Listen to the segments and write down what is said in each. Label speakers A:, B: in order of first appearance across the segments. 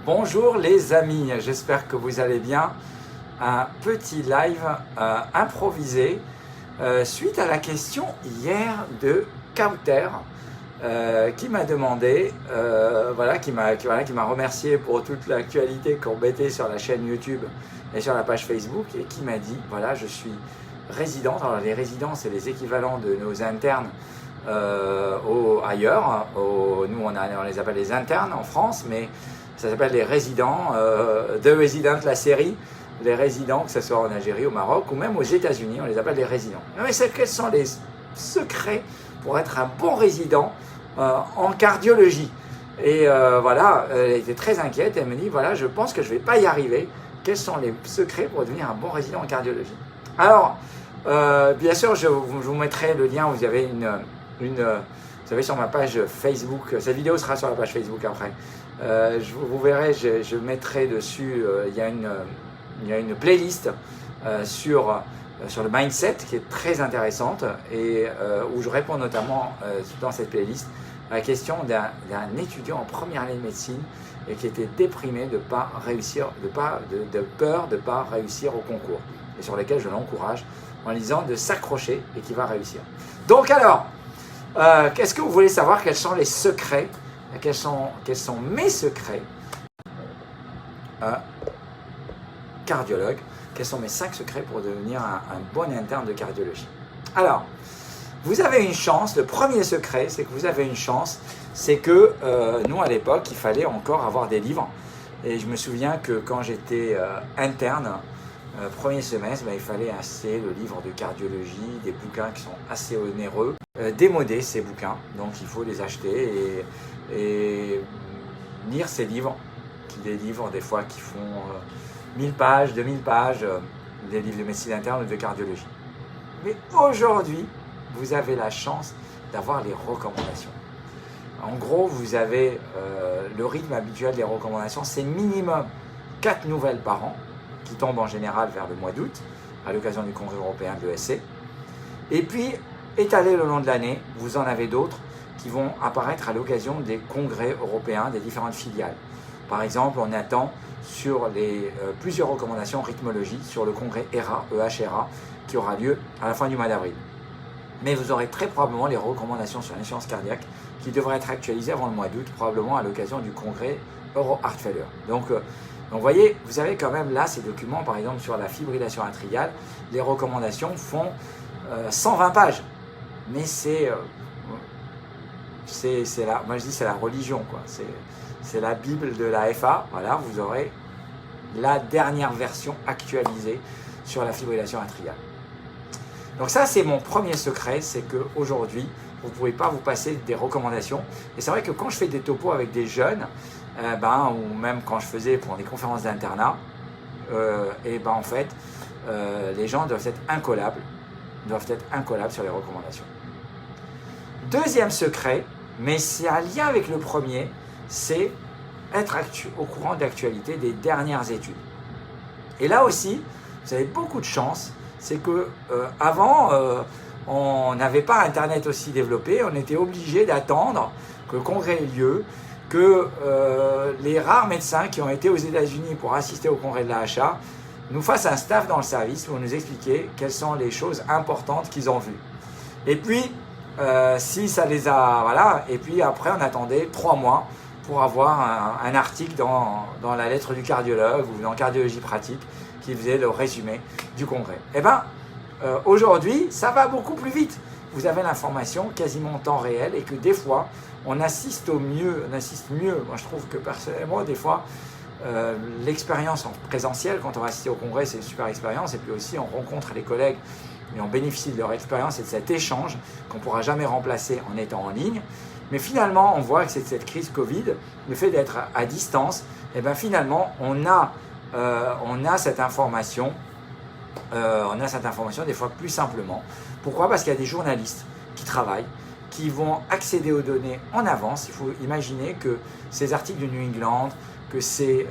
A: Bonjour les amis, j'espère que vous allez bien. Un petit live improvisé suite à la question hier de Kauter qui m'a demandé, qui m'a remercié pour toute l'actualité qu'on mettait sur la chaîne YouTube et sur la page Facebook et qui m'a dit, voilà, je suis résidente. Alors les résidents, c'est les équivalents de nos internes ailleurs. Nous, on les appelle les internes en France, mais ça s'appelle les résidents, The Resident, la série, les résidents, que ce soit en Algérie, au Maroc ou même aux États-Unis, on les appelle les résidents. Mais quels sont les secrets pour être un bon résident en cardiologie? Et elle était très inquiète, elle me dit, voilà, je pense que je ne vais pas y arriver. Quels sont les secrets pour devenir un bon résident en cardiologie? Alors, bien sûr, je vous mettrai le lien, vous avez vous savez, sur ma page Facebook, cette vidéo sera sur la page Facebook après. Vous verrez, je mettrai dessus, il y a une playlist sur le mindset qui est très intéressante et où je réponds notamment dans cette playlist à la question d'un étudiant en première année de médecine et qui était déprimé de pas réussir, de peur de ne pas réussir au concours et sur lesquels je l'encourage en disant de s'accrocher et qu'il va réussir. Donc alors, qu'est-ce que vous voulez savoir? Quels sont les secrets? Quels sont mes secrets cardiologue? Quels sont mes 5 secrets pour devenir un bon interne de cardiologie? Alors, vous avez une chance. Le premier secret, c'est que vous avez une chance. C'est que nous, à l'époque, il fallait encore avoir des livres. Et je me souviens que quand j'étais interne, premier semestre, il fallait acheter le livre de cardiologie, des bouquins qui sont assez onéreux, démodés ces bouquins, donc il faut les acheter et lire ces livres, des livres des fois qui font 1000 pages, 2000 pages, des livres de médecine interne ou de cardiologie. Mais aujourd'hui, vous avez la chance d'avoir les recommandations. En gros, vous avez le rythme habituel des recommandations, c'est minimum 4 nouvelles par an, qui tombent en général vers le mois d'août, à l'occasion du congrès européen de l'ESC. Et puis, étalés le long de l'année, vous en avez d'autres qui vont apparaître à l'occasion des congrès européens des différentes filiales. Par exemple, on attend sur plusieurs recommandations en rythmologie sur le congrès EHRA, qui aura lieu à la fin du mois d'avril. Mais vous aurez très probablement les recommandations sur l'insuffisance cardiaque qui devraient être actualisées avant le mois d'août, probablement à l'occasion du congrès Euro Heart Failure. Donc, vous voyez, vous avez quand même là ces documents, par exemple sur la fibrillation atriale, les recommandations font 120 pages. Mais c'est moi je dis c'est la religion, quoi. C'est la Bible de la FA. Voilà, vous aurez la dernière version actualisée sur la fibrillation atriale. Donc ça, c'est mon premier secret, c'est qu'aujourd'hui, vous ne pouvez pas vous passer des recommandations. Et c'est vrai que quand je fais des topos avec des jeunes, ou même quand je faisais pour des conférences d'internat, en fait, les gens doivent être incollables sur les recommandations. Deuxième secret, mais c'est un lien avec le premier, c'est être au courant d'actualité des dernières études. Et là aussi, vous avez beaucoup de chance, c'est que avant, on n'avait pas Internet aussi développé, on était obligé d'attendre que le congrès ait lieu, que les rares médecins qui ont été aux États-Unis pour assister au congrès de l'AHA nous fassent un staff dans le service pour nous expliquer quelles sont les choses importantes qu'ils ont vues. Et puis, si ça les a... Voilà, et puis après, on attendait 3 mois pour avoir un article dans la lettre du cardiologue ou dans Cardiologie pratique qui faisait le résumé du congrès. Aujourd'hui, ça va beaucoup plus vite. Vous avez l'information quasiment en temps réel et que des fois, on assiste mieux. Moi, je trouve que personnellement, des fois, l'expérience en présentiel, quand on va assister au congrès, c'est une super expérience. Et puis aussi, on rencontre les collègues et on bénéficie de leur expérience et de cet échange qu'on ne pourra jamais remplacer en étant en ligne. Mais finalement, on voit que c'est cette crise Covid, le fait d'être à distance, finalement, on a cette information. Des fois plus simplement. Pourquoi? Parce qu'il y a des journalistes qui travaillent, qui vont accéder aux données en avance. Il faut imaginer que ces articles du New England, que ces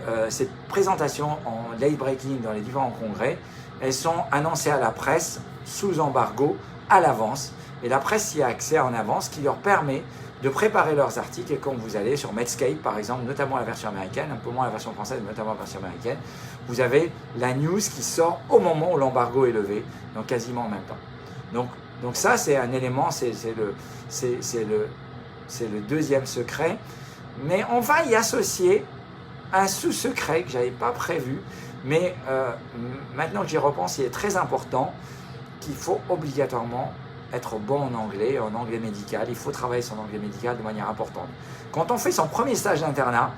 A: présentations en late breaking dans les différents congrès, elles sont annoncées à la presse sous embargo à l'avance. Et la presse y a accès en avance, qui leur permet de préparer leurs articles. Et quand vous allez sur Medscape, par exemple, notamment la version américaine, un peu moins la version française, mais notamment la version américaine, vous avez la news qui sort au moment où l'embargo est levé, donc quasiment en même temps. Donc ça, c'est un élément, c'est le deuxième secret. Mais on va y associer un sous-secret que je n'avais pas prévu, mais maintenant que j'y repense, il est très important qu'il faut obligatoirement être bon en anglais médical. Il faut travailler son anglais médical de manière importante. Quand on fait son premier stage d'internat,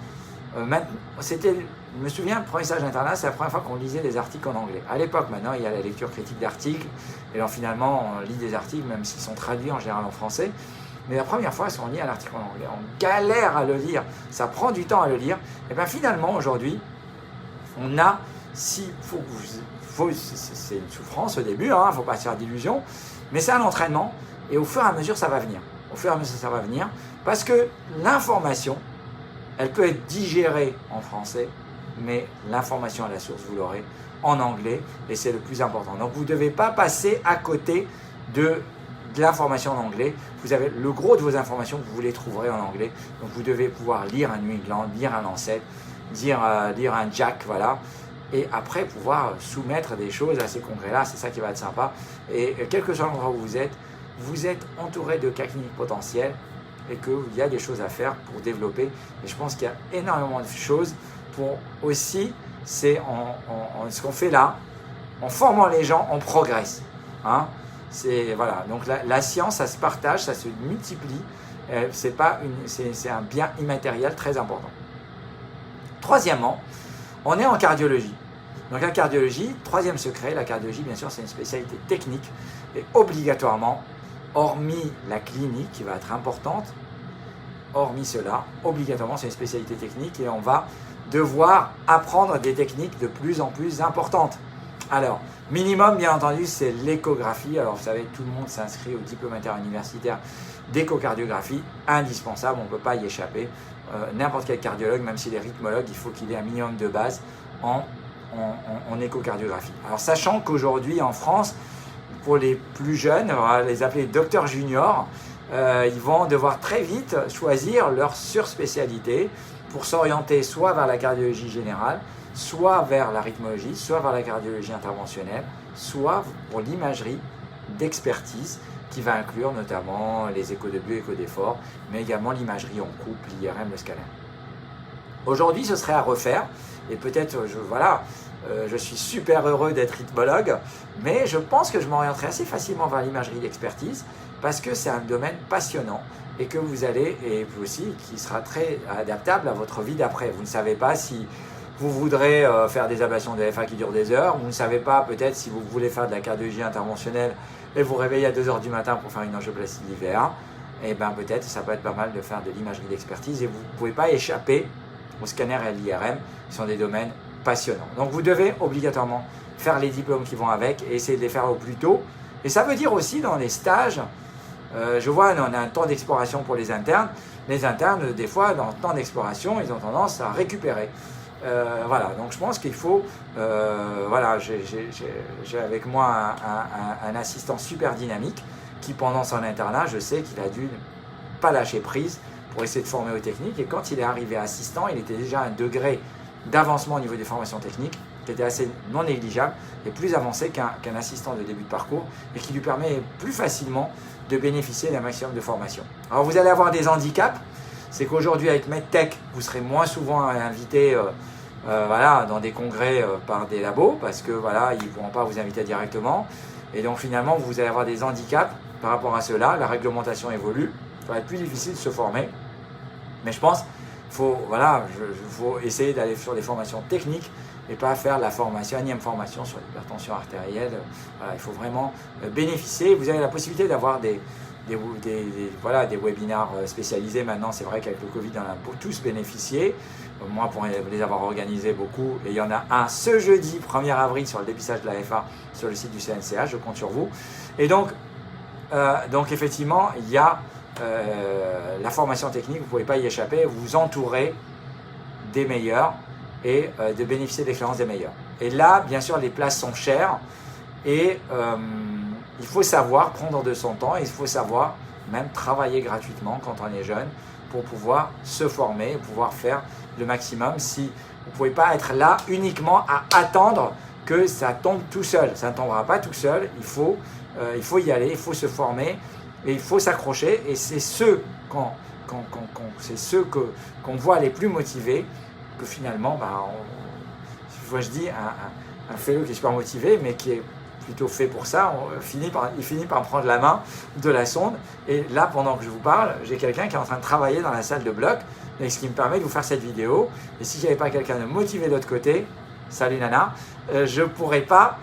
A: je me souviens, le premier stage d'internat, c'est la première fois qu'on lisait des articles en anglais. À l'époque, maintenant, il y a la lecture critique d'articles, et alors finalement, on lit des articles, même s'ils sont traduits en général en français. Mais la première fois, si on lit un article en anglais, on galère à le lire, ça prend du temps à le lire. Et bien finalement, aujourd'hui, on a, c'est une souffrance au début, il ne faut pas se faire d'illusions, mais c'est un entraînement, et au fur et à mesure, ça va venir. Au fur et à mesure, ça va venir, parce que l'information, elle peut être digérée en français, mais l'information à la source, vous l'aurez en anglais, et c'est le plus important. Donc, vous ne devez pas passer à côté de l'information en anglais. Vous avez le gros de vos informations, vous les trouverez en anglais. Donc, vous devez pouvoir lire un New England, lire un Lancet, lire un Jack, voilà. Et après, pouvoir soumettre des choses à ces congrès-là, c'est ça qui va être sympa. Et quel que soit l'endroit où vous êtes entouré de cas cliniques potentiels et qu'il y a des choses à faire pour développer. Et je pense qu'il y a énormément de choses pour aussi, c'est ce qu'on fait là, en formant les gens, on progresse. Hein. Voilà. Donc la science, ça se partage, ça se multiplie. C'est un bien immatériel très important. Troisièmement, on est en cardiologie. Donc la cardiologie, troisième secret, la cardiologie, bien sûr, c'est une spécialité technique. Et obligatoirement, hormis la clinique qui va être importante, hormis cela, obligatoirement, c'est une spécialité technique et on va devoir apprendre des techniques de plus en plus importantes. Alors, minimum, bien entendu, c'est l'échographie. Alors, vous savez, tout le monde s'inscrit au diplôme interuniversitaire d'échocardiographie, indispensable, on ne peut pas y échapper. N'importe quel cardiologue, même s'il est rythmologue, il faut qu'il ait un minimum de base en échocardiographie. Alors, sachant qu'aujourd'hui, en France, pour les plus jeunes, on va les appeler docteurs juniors, ils vont devoir très vite choisir leur surspécialité pour s'orienter soit vers la cardiologie générale, soit vers la rythmologie, soit vers la cardiologie interventionnelle, soit pour l'imagerie d'expertise qui va inclure notamment les échos de but, échos d'effort, mais également l'imagerie en couple, l'IRM, le scanner. Aujourd'hui, ce serait à refaire, et peut-être, je suis super heureux d'être rythmologue, mais je pense que je m'orienterai assez facilement vers l'imagerie d'expertise, parce que c'est un domaine passionnant, et que vous allez, et vous aussi, qui sera très adaptable à votre vie d'après. Vous ne savez pas si vous voudrez faire des ablations de FA qui durent des heures, vous ne savez pas peut-être si vous voulez faire de la cardiologie interventionnelle et vous réveillez à 2h du matin pour faire une angioplastie d'IVA, et bien peut-être ça peut être pas mal de faire de l'imagerie d'expertise et vous ne pouvez pas échapper au scanner et à l'IRM, qui sont des domaines passionnants. Donc vous devez obligatoirement faire les diplômes qui vont avec et essayer de les faire au plus tôt. Et ça veut dire aussi dans les stages, je vois on a un temps d'exploration pour les internes. Les internes, des fois, dans le temps d'exploration, ils ont tendance à récupérer. Voilà, donc je pense qu'il faut, j'ai avec moi un assistant super dynamique qui pendant son internat, je sais qu'il a dû pas lâcher prise pour essayer de former aux techniques et quand il est arrivé assistant, il était déjà à un degré d'avancement au niveau des formations techniques qui était assez non négligeable et plus avancé qu'un assistant de début de parcours et qui lui permet plus facilement de bénéficier d'un maximum de formation. Alors vous allez avoir des handicaps, c'est qu'aujourd'hui avec MedTech, vous serez moins souvent invité dans des congrès par des labos parce que ils ne pourront pas vous inviter directement et donc finalement vous allez avoir des handicaps par rapport à cela, la réglementation évolue, ça va être plus difficile de se former mais je pense qu'il faut essayer d'aller sur des formations techniques et pas faire la énième formation sur l'hypertension artérielle. Voilà, il faut vraiment bénéficier. Vous avez la possibilité d'avoir des webinaires spécialisés. Maintenant, c'est vrai qu'avec le Covid, on a tous bénéficié. Moi, pour les avoir organisés beaucoup, et il y en a un ce jeudi 1er avril sur le dépistage de la FA sur le site du CNCH, je compte sur vous. Et donc effectivement, il y a la formation technique, vous ne pouvez pas y échapper, vous entourez des meilleurs et de bénéficier de l'expérience des meilleurs. Et là, bien sûr, les places sont chères et il faut savoir prendre de son temps, il faut savoir même travailler gratuitement quand on est jeune pour pouvoir se former et pouvoir faire le maximum. Si vous ne pouvez pas être là uniquement à attendre que ça tombe tout seul. Ça ne tombera pas tout seul, il faut y aller, il faut se former et il faut s'accrocher. Et c'est ceux qu'on voit les plus motivés que finalement, je dis un fellow qui est super motivé mais qui est plutôt fait pour ça, il finit par prendre la main de la sonde. Et là, pendant que je vous parle, j'ai quelqu'un qui est en train de travailler dans la salle de bloc, et ce qui me permet de vous faire cette vidéo. Et si je n'avais pas quelqu'un de motivé de l'autre côté, salut Nana, je ne pourrais pas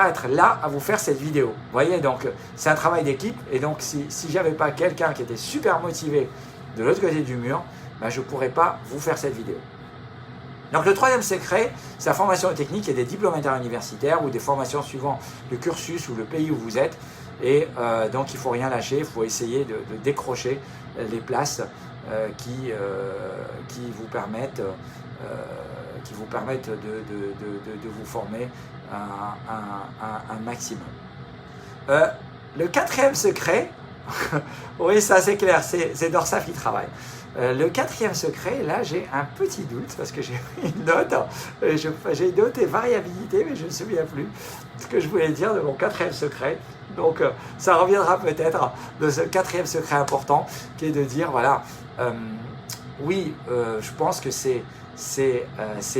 A: être là à vous faire cette vidéo. Vous voyez, donc c'est un travail d'équipe. Et donc si je n'avais pas quelqu'un qui était super motivé de l'autre côté du mur, je ne pourrais pas vous faire cette vidéo. Donc le troisième secret, c'est la formation technique et des diplômes interuniversitaires ou des formations suivant le cursus ou le pays où vous êtes. Et donc il ne faut rien lâcher, il faut essayer de décrocher les places qui vous permettent de vous former un maximum. Le quatrième secret, oui ça c'est clair, c'est Dorsaf qui travaille. Le quatrième secret, là j'ai un petit doute parce que j'ai pris une note, j'ai noté variabilité mais je ne me souviens plus ce que je voulais dire de mon quatrième secret. Donc ça reviendra peut-être de ce quatrième secret important qui est de dire voilà, je pense que c'est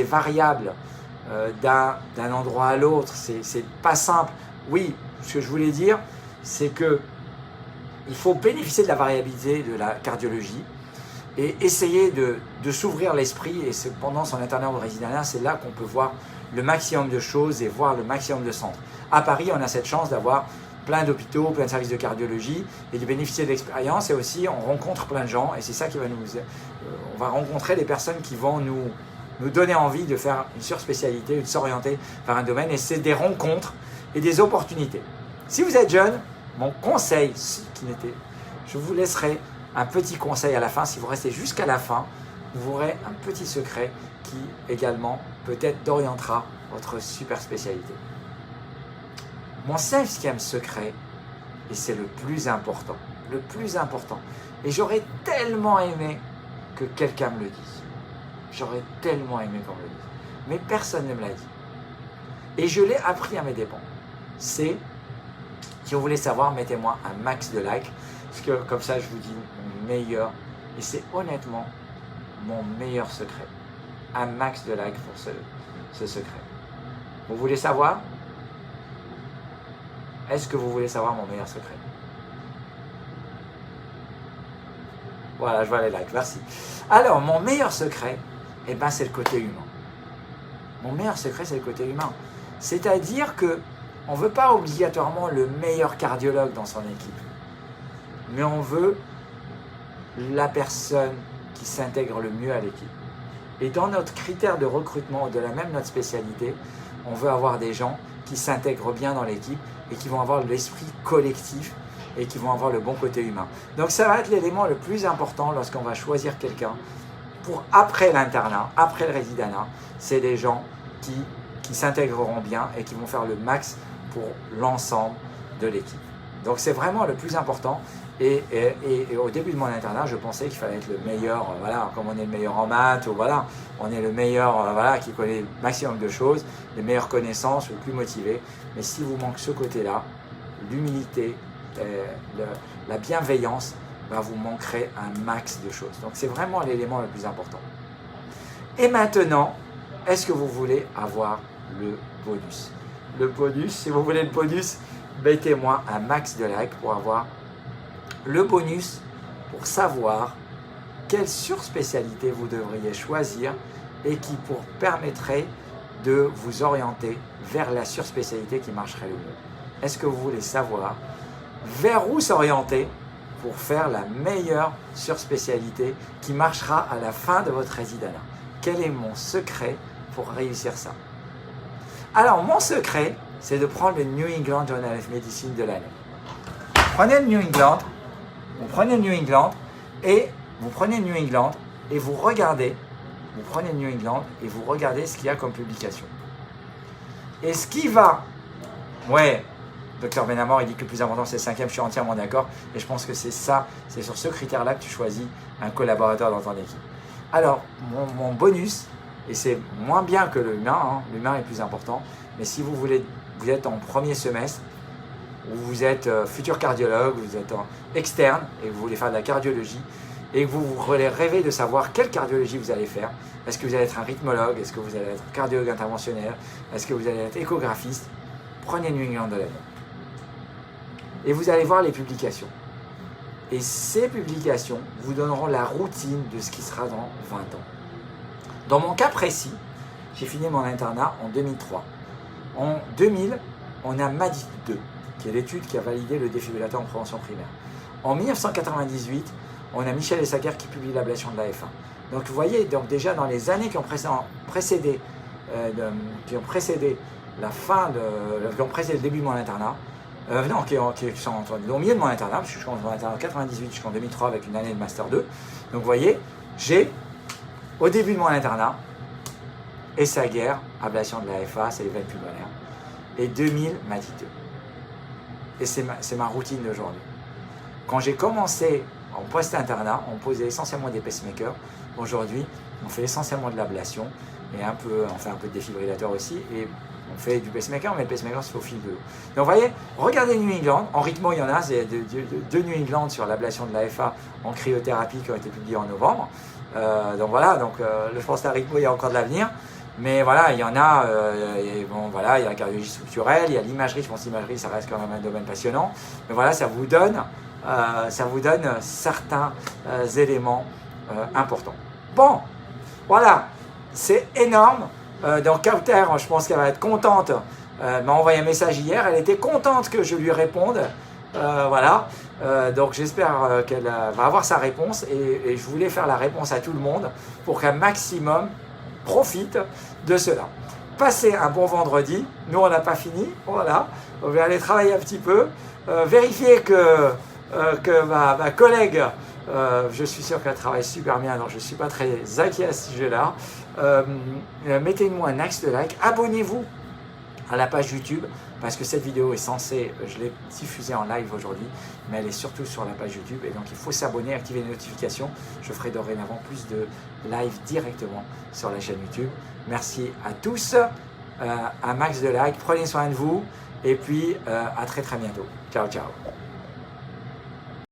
A: variable d'un endroit à l'autre, c'est pas simple. Oui, ce que je voulais dire c'est que il faut bénéficier de la variabilité de la cardiologie et essayer de s'ouvrir l'esprit. Et pendant son internat ou résidence, c'est là qu'on peut voir le maximum de choses et voir le maximum de centres. À Paris, on a cette chance d'avoir plein d'hôpitaux, plein de services de cardiologie et de bénéficier de l'expérience. Et aussi, on rencontre plein de gens et c'est ça qui va on va rencontrer des personnes qui vont nous donner envie de faire une surspécialité, de s'orienter vers un domaine. Et c'est des rencontres et des opportunités. Si vous êtes jeune, mon conseil, je vous laisserai un petit conseil à la fin. Si vous restez jusqu'à la fin, vous aurez un petit secret qui également peut-être orientera votre super spécialité. Mon cinquième secret, et c'est le plus important, et j'aurais tellement aimé que quelqu'un me le dise. J'aurais tellement aimé qu'on me le dise. Mais personne ne me l'a dit. Et je l'ai appris à mes dépens. C'est, si vous voulez savoir, mettez-moi un max de likes. Parce que comme ça, je vous dis mon meilleur, et c'est honnêtement mon meilleur secret. Un max de likes pour ce secret. Vous voulez savoir? Est-ce que vous voulez savoir mon meilleur secret? Voilà, je vois les likes, merci. Alors, mon meilleur secret, c'est le côté humain. Mon meilleur secret, c'est le côté humain. C'est-à-dire qu'on ne veut pas obligatoirement le meilleur cardiologue dans son équipe. Mais on veut la personne qui s'intègre le mieux à l'équipe. Et dans notre critère de recrutement, de notre spécialité, on veut avoir des gens qui s'intègrent bien dans l'équipe et qui vont avoir l'esprit collectif et qui vont avoir le bon côté humain. Donc ça va être l'élément le plus important lorsqu'on va choisir quelqu'un pour après l'internat, après le résidanat, c'est des gens qui s'intégreront bien et qui vont faire le max pour l'ensemble de l'équipe. Donc c'est vraiment le plus important. Et au début de mon internat, je pensais qu'il fallait être le meilleur, comme on est le meilleur en maths, ou on est le meilleur, qui connaît le maximum de choses, les meilleures connaissances, le plus motivé. Mais si vous manque ce côté-là, l'humilité, la bienveillance, vous manquerez un max de choses. Donc c'est vraiment l'élément le plus important. Et maintenant, est-ce que vous voulez avoir le bonus? Le bonus, si vous voulez le bonus, mettez-moi un max de likes pour avoir le bonus, pour savoir quelle surspécialité vous devriez choisir et qui vous permettrait de vous orienter vers la surspécialité qui marcherait le mieux. Est-ce que vous voulez savoir vers où s'orienter pour faire la meilleure surspécialité qui marchera à la fin de votre résidanat? Quel est mon secret pour réussir ça? Alors, mon secret, c'est de prendre le New England Journal of Medicine de l'année. Prenez le New England, vous prenez le New England et vous regardez, ce qu'il y a comme publication. Et ce qui va, Docteur Benamor, il dit que le plus important c'est le 5e, je suis entièrement d'accord. Et je pense que c'est ça, c'est sur ce critère-là que tu choisis un collaborateur dans ton équipe. Alors, mon bonus, et c'est moins bien que l'humain, hein, l'humain est plus important, mais si vous êtes en premier semestre, ou vous êtes futur cardiologue, vous êtes externe et vous voulez faire de la cardiologie, et que vous rêvez de savoir quelle cardiologie vous allez faire. Est-ce que vous allez être un rythmologue? Est-ce que vous allez être cardiologue interventionnel? Est-ce que vous allez être échographiste? Prenez New England de l'année. Et vous allez voir les publications. Et ces publications vous donneront la routine de ce qui sera dans 20 ans. Dans mon cas précis, j'ai fini mon internat en 2003. En 2000, on a MADIT 2, qui est l'étude qui a validé le défibrillateur en prévention primaire. En 1998, on a Michel Essaguer qui publie l'ablation de l'AF1. Donc vous voyez, donc déjà dans les années qui ont précédé la fin qui ont précédé le début de mon internat, qui sont au milieu de mon internat, parce que je commence mon internat en 98 jusqu'en 2003 avec une année de Master 2. Donc vous voyez, j'ai au début de mon internat, Essaguer, ablation de l'AFA, c'est les veines pulmonaires, et 2000, MADIT 2. Et c'est ma routine d'aujourd'hui. Quand j'ai commencé en post-internat, on posait essentiellement des pacemakers. Aujourd'hui, on fait essentiellement de l'ablation et on fait un peu de défibrillateur aussi. Et on fait du pacemaker, mais le pacemaker, c'est au fil de l'eau. Donc, vous voyez, regardez New England. En rythmo, il y en a. C'est deux New England sur l'ablation de l'AFA en cryothérapie qui ont été publiés en novembre. Donc, voilà. Donc, je pense qu'à rythmo, il y a encore de l'avenir. Mais voilà, il y en a. Bon, voilà, il y a la cardiologie structurelle, il y a l'imagerie. Je pense que l'imagerie, ça reste quand même un domaine passionnant. Mais voilà, ça vous donne certains éléments importants. Bon, voilà, c'est énorme. Donc Kauter, je pense qu'elle va être contente, m'a envoyé un message hier, elle était contente que je lui réponde. Voilà, donc j'espère qu'elle va avoir sa réponse et je voulais faire la réponse à tout le monde pour qu'un maximum profite de cela. Passez un bon vendredi, nous on n'a pas fini, voilà, on va aller travailler un petit peu, vérifier que ma collègue, je suis sûr qu'elle travaille super bien, donc je ne suis pas très inquiet à ce sujet-là. Mettez-nous un max de like, abonnez-vous à la page YouTube, parce que cette vidéo est censée, je l'ai diffusée en live aujourd'hui, mais elle est surtout sur la page YouTube, et donc il faut s'abonner, activer les notifications. Je ferai dorénavant plus de live directement sur la chaîne YouTube. Merci à tous, un max de like, prenez soin de vous, et puis à très très bientôt. Ciao, ciao.